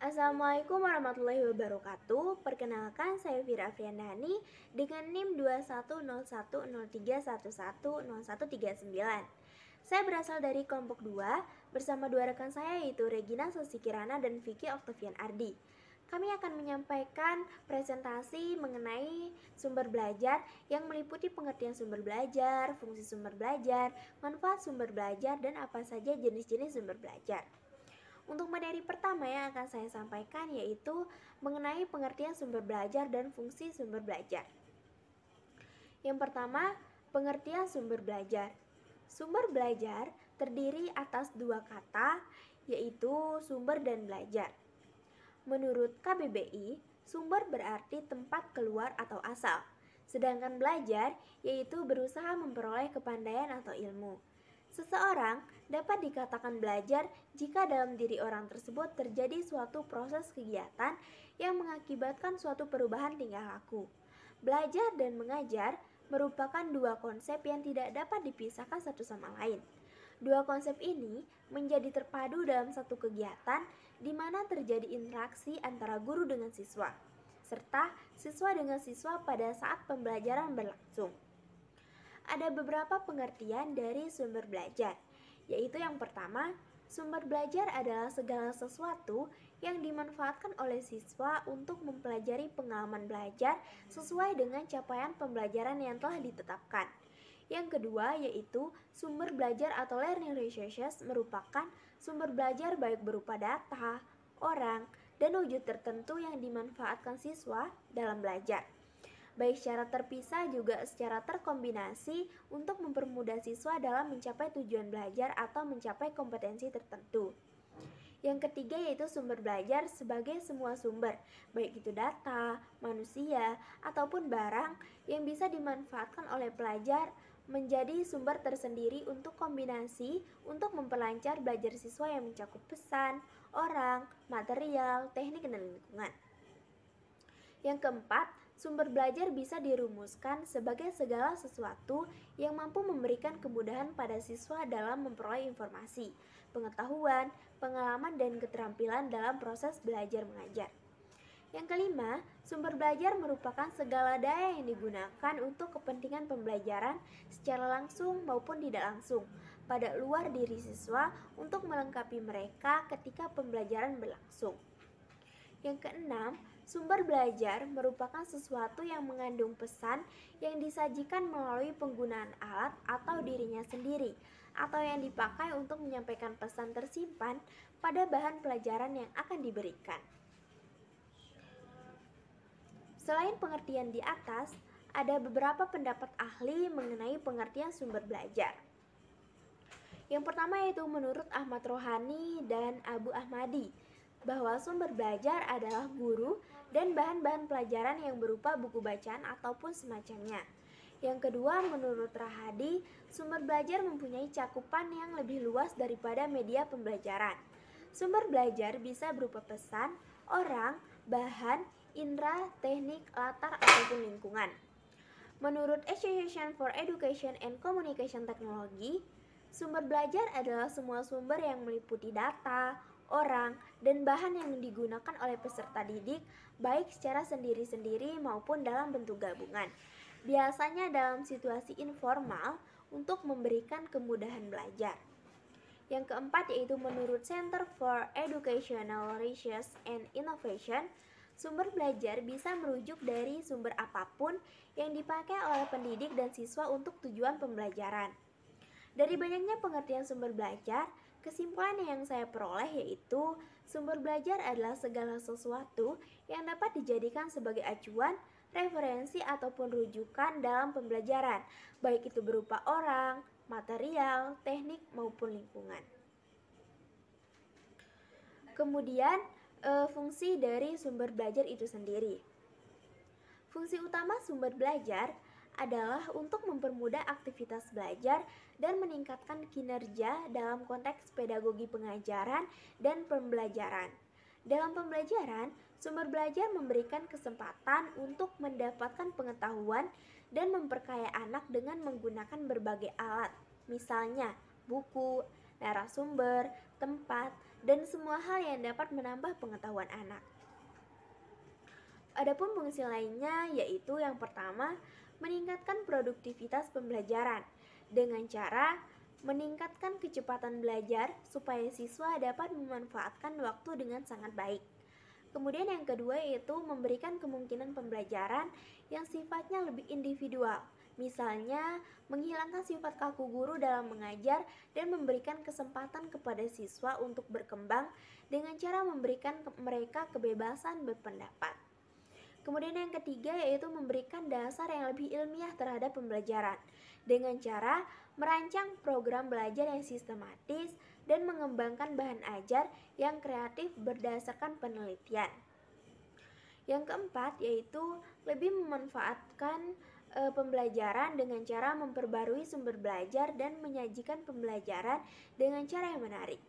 Assalamualaikum warahmatullahi wabarakatuh. Perkenalkan, saya Fira Afriandani dengan NIM 210103110139. Saya berasal dari kelompok 2 bersama dua rekan saya yaitu Regina Sosikirana dan Vicky Octavian Ardi. Kami akan menyampaikan presentasi mengenai sumber belajar yang meliputi pengertian sumber belajar, fungsi sumber belajar, manfaat sumber belajar, dan apa saja jenis-jenis sumber belajar. Untuk materi pertama yang akan saya sampaikan yaitu mengenai pengertian sumber belajar dan fungsi sumber belajar. Yang pertama, pengertian sumber belajar. Sumber belajar terdiri atas dua kata, yaitu sumber dan belajar. Menurut KBBI, sumber berarti tempat keluar atau asal, sedangkan belajar yaitu berusaha memperoleh kepandaian atau ilmu. Seseorang dapat dikatakan belajar jika dalam diri orang tersebut terjadi suatu proses kegiatan yang mengakibatkan suatu perubahan tingkah laku. Belajar dan mengajar merupakan dua konsep yang tidak dapat dipisahkan satu sama lain. Dua konsep ini menjadi terpadu dalam satu kegiatan di mana terjadi interaksi antara guru dengan siswa, serta siswa dengan siswa pada saat pembelajaran berlangsung. Ada beberapa pengertian dari sumber belajar, yaitu yang pertama, sumber belajar adalah segala sesuatu yang dimanfaatkan oleh siswa untuk mempelajari pengalaman belajar sesuai dengan capaian pembelajaran yang telah ditetapkan. Yang kedua yaitu sumber belajar atau learning resources merupakan sumber belajar baik berupa data, orang, dan wujud tertentu yang dimanfaatkan siswa dalam belajar, baik secara terpisah juga secara terkombinasi untuk mempermudah siswa dalam mencapai tujuan belajar atau mencapai kompetensi tertentu. Yang ketiga yaitu sumber belajar sebagai semua sumber, baik itu data, manusia, ataupun barang yang bisa dimanfaatkan oleh pelajar menjadi sumber tersendiri untuk kombinasi untuk memperlancar belajar siswa yang mencakup pesan, orang, material, teknik, dan lingkungan. Yang keempat, sumber belajar bisa dirumuskan sebagai segala sesuatu yang mampu memberikan kemudahan pada siswa dalam memperoleh informasi, pengetahuan, pengalaman, dan keterampilan dalam proses belajar mengajar. Yang kelima, sumber belajar merupakan segala daya yang digunakan untuk kepentingan pembelajaran secara langsung maupun tidak langsung pada luar diri siswa untuk melengkapi mereka ketika pembelajaran berlangsung. Yang keenam, sumber belajar merupakan sesuatu yang mengandung pesan yang disajikan melalui penggunaan alat atau dirinya sendiri, atau yang dipakai untuk menyampaikan pesan tersimpan pada bahan pelajaran yang akan diberikan. Selain pengertian di atas, ada beberapa pendapat ahli mengenai pengertian sumber belajar. Yang pertama yaitu menurut Ahmad Rohani dan Abu Ahmadi, bahwa sumber belajar adalah guru dan bahan-bahan pelajaran yang berupa buku bacaan ataupun semacamnya. Yang kedua, menurut Rahadi, sumber belajar mempunyai cakupan yang lebih luas daripada media pembelajaran. Sumber belajar bisa berupa pesan, orang, bahan, indera, teknik, latar, ataupun lingkungan. Menurut Association for Education and Communication Technology, sumber belajar adalah semua sumber yang meliputi data, orang, dan bahan yang digunakan oleh peserta didik baik secara sendiri-sendiri maupun dalam bentuk gabungan, biasanya dalam situasi informal untuk memberikan kemudahan belajar. Yang keempat yaitu menurut Center for Educational Research and Innovation, sumber belajar bisa merujuk dari sumber apapun yang dipakai oleh pendidik dan siswa untuk tujuan pembelajaran. Dari banyaknya pengertian sumber belajar, kesimpulan yang saya peroleh yaitu sumber belajar adalah segala sesuatu yang dapat dijadikan sebagai acuan, referensi, ataupun rujukan dalam pembelajaran, baik itu berupa orang, material, teknik, maupun lingkungan. Kemudian, fungsi dari sumber belajar itu sendiri. Fungsi utama sumber belajar adalah untuk mempermudah aktivitas belajar dan meningkatkan kinerja dalam konteks pedagogi pengajaran dan pembelajaran. Dalam pembelajaran, sumber belajar memberikan kesempatan untuk mendapatkan pengetahuan dan memperkaya anak dengan menggunakan berbagai alat, misalnya buku, narasumber, tempat, dan semua hal yang dapat menambah pengetahuan anak. Adapun fungsi lainnya yaitu yang pertama, meningkatkan produktivitas pembelajaran dengan cara meningkatkan kecepatan belajar supaya siswa dapat memanfaatkan waktu dengan sangat baik. Kemudian yang kedua yaitu memberikan kemungkinan pembelajaran yang sifatnya lebih individual. Misalnya, menghilangkan sifat kaku guru dalam mengajar dan memberikan kesempatan kepada siswa untuk berkembang dengan cara memberikan mereka kebebasan berpendapat. Kemudian yang ketiga yaitu memberikan dasar yang lebih ilmiah terhadap pembelajaran dengan cara merancang program belajar yang sistematis dan mengembangkan bahan ajar yang kreatif berdasarkan penelitian. Yang keempat yaitu lebih memanfaatkan pembelajaran dengan cara memperbarui sumber belajar dan menyajikan pembelajaran dengan cara yang menarik.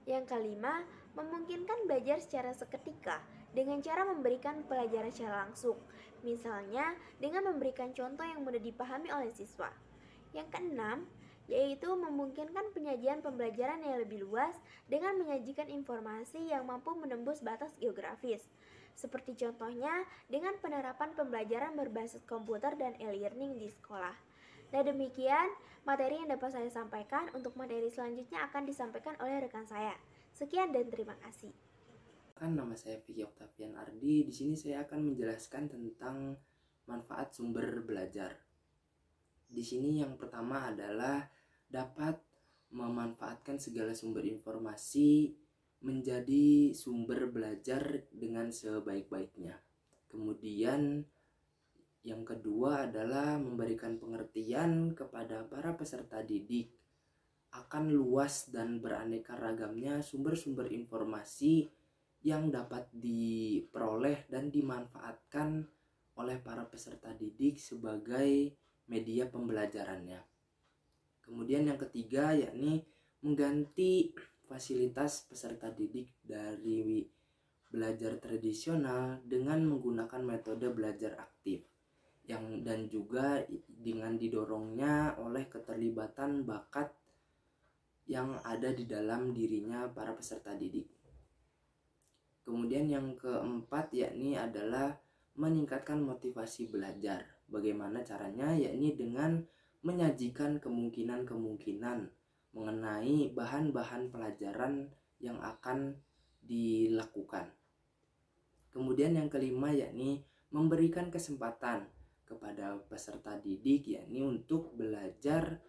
Yang kelima, memungkinkan belajar secara seketika dengan cara memberikan pelajaran secara langsung, misalnya dengan memberikan contoh yang mudah dipahami oleh siswa. Yang keenam, yaitu memungkinkan penyajian pembelajaran yang lebih luas dengan menyajikan informasi yang mampu menembus batas geografis. Seperti contohnya dengan penerapan pembelajaran berbasis komputer dan e-learning di sekolah. Nah demikian materi yang dapat saya sampaikan. Untuk materi selanjutnya akan disampaikan oleh rekan saya. Sekian dan terima kasih. Nama saya Vicky Octavian Ardi. Di sini saya akan menjelaskan tentang manfaat sumber belajar. Di sini yang pertama adalah dapat memanfaatkan segala sumber informasi menjadi sumber belajar dengan sebaik-baiknya. Kemudian yang kedua adalah memberikan pengertian kepada para peserta didik akan luas dan beraneka ragamnya sumber-sumber informasi yang dapat diperoleh dan dimanfaatkan oleh para peserta didik sebagai media pembelajarannya. Kemudian yang ketiga yakni mengganti fasilitas peserta didik dari belajar tradisional dengan menggunakan metode belajar aktif dan juga dengan didorongnya oleh keterlibatan bakat yang ada di dalam dirinya para peserta didik. Kemudian yang keempat yakni adalah meningkatkan motivasi belajar. Bagaimana caranya? Yakni dengan menyajikan kemungkinan-kemungkinan mengenai bahan-bahan pelajaran yang akan dilakukan. Kemudian yang kelima yakni memberikan kesempatan kepada peserta didik yakni untuk belajar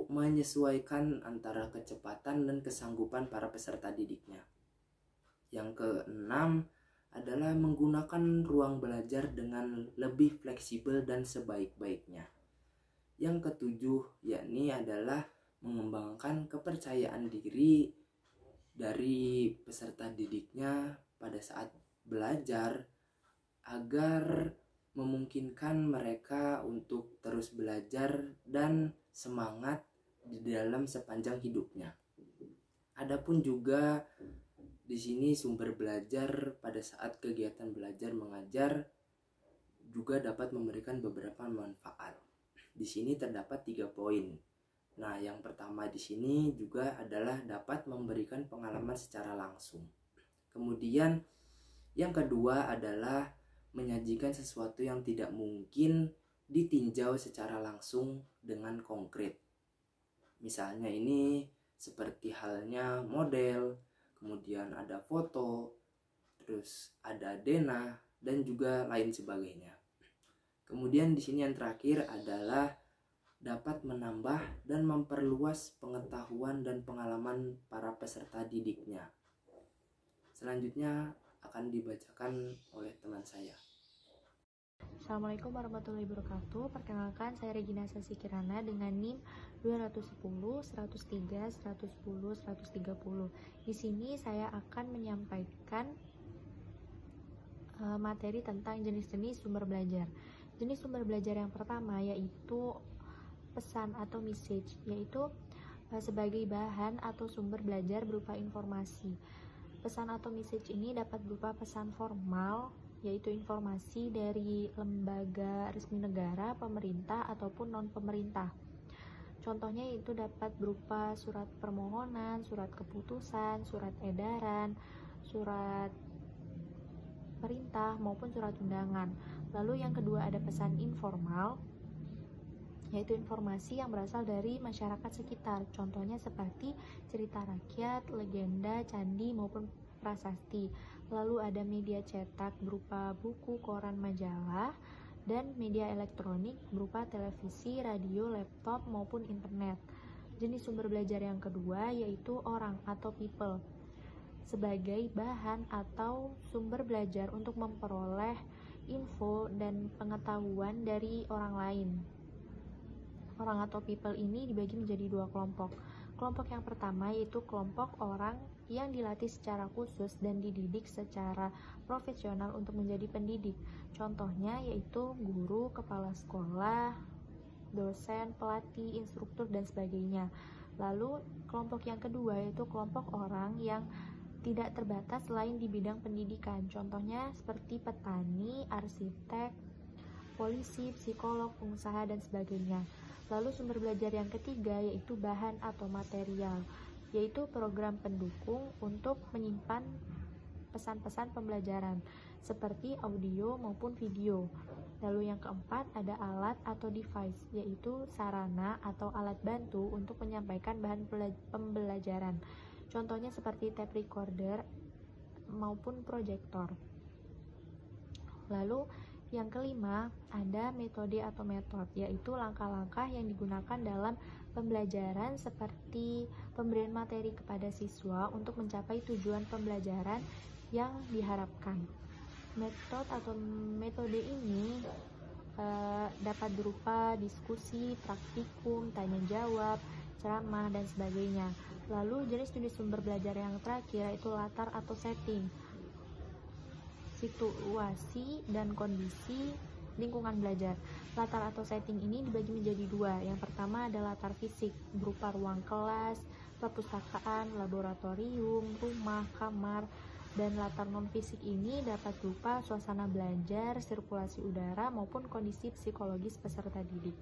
menyesuaikan antara kecepatan dan kesanggupan para peserta didiknya. Yang keenam adalah menggunakan ruang belajar dengan lebih fleksibel dan sebaik-baiknya. Yang ketujuh yakni adalah mengembangkan kepercayaan diri dari peserta didiknya pada saat belajar agar memungkinkan mereka untuk terus belajar dan semangat di dalam sepanjang hidupnya. Adapun juga di sini sumber belajar pada saat kegiatan belajar mengajar juga dapat memberikan beberapa manfaat. Di sini terdapat 3 poin. Nah, yang pertama di sini juga adalah dapat memberikan pengalaman secara langsung. Kemudian yang kedua adalah menyajikan sesuatu yang tidak mungkin ditinjau secara langsung dengan konkret. Misalnya ini seperti halnya model, kemudian ada foto, terus ada denah dan juga lain sebagainya. Kemudian di sini yang terakhir adalah dapat menambah dan memperluas pengetahuan dan pengalaman para peserta didiknya. Selanjutnya akan dibacakan oleh teman saya. Assalamualaikum warahmatullahi wabarakatuh. Perkenalkan, saya Regina Sasi Kirana dengan NIM 210, 103, 110, 130. Di sini saya akan menyampaikan materi tentang jenis-jenis sumber belajar. Jenis sumber belajar yang pertama yaitu pesan atau message, yaitu sebagai bahan atau sumber belajar berupa informasi. Pesan atau message ini dapat berupa pesan formal, yaitu informasi dari lembaga resmi negara, pemerintah, ataupun non-pemerintah. Contohnya itu dapat berupa surat permohonan, surat keputusan, surat edaran, surat perintah maupun surat undangan. Lalu yang kedua ada pesan informal, yaitu informasi yang berasal dari masyarakat sekitar. Contohnya seperti cerita rakyat, legenda, candi maupun prasasti. Lalu ada media cetak berupa buku, koran, majalah, dan media elektronik berupa televisi, radio, laptop maupun internet. Jenis sumber belajar yang kedua yaitu orang atau people, sebagai bahan atau sumber belajar untuk memperoleh info dan pengetahuan dari orang lain. Orang atau people ini dibagi menjadi dua kelompok. Kelompok yang pertama yaitu kelompok orang yang dilatih secara khusus dan dididik secara profesional untuk menjadi pendidik. Contohnya yaitu guru, kepala sekolah, dosen, pelatih, instruktur, dan sebagainya. Lalu kelompok yang kedua yaitu kelompok orang yang tidak terbatas selain di bidang pendidikan. Contohnya seperti petani, arsitek, polisi, psikolog, pengusaha, dan sebagainya. Lalu sumber belajar yang ketiga yaitu bahan atau material, yaitu program pendukung untuk menyimpan pesan-pesan pembelajaran seperti audio maupun video. Lalu yang keempat ada alat atau device, yaitu sarana atau alat bantu untuk menyampaikan bahan pembelajaran. Contohnya seperti tape recorder maupun proyektor. Lalu yang kelima ada metode atau metode, yaitu langkah-langkah yang digunakan dalam pembelajaran seperti pemberian materi kepada siswa untuk mencapai tujuan pembelajaran yang diharapkan. Metode atau metode ini dapat berupa diskusi, praktikum, tanya jawab, ceramah, dan sebagainya. Lalu jenis-jenis sumber belajar yang terakhir yaitu latar atau setting, situasi dan kondisi lingkungan belajar. Latar atau setting ini dibagi menjadi dua. Yang pertama ada latar fisik berupa ruang kelas, perpustakaan, laboratorium, rumah, kamar. Dan latar non-fisik ini dapat berupa suasana belajar, sirkulasi udara, maupun kondisi psikologis peserta didik.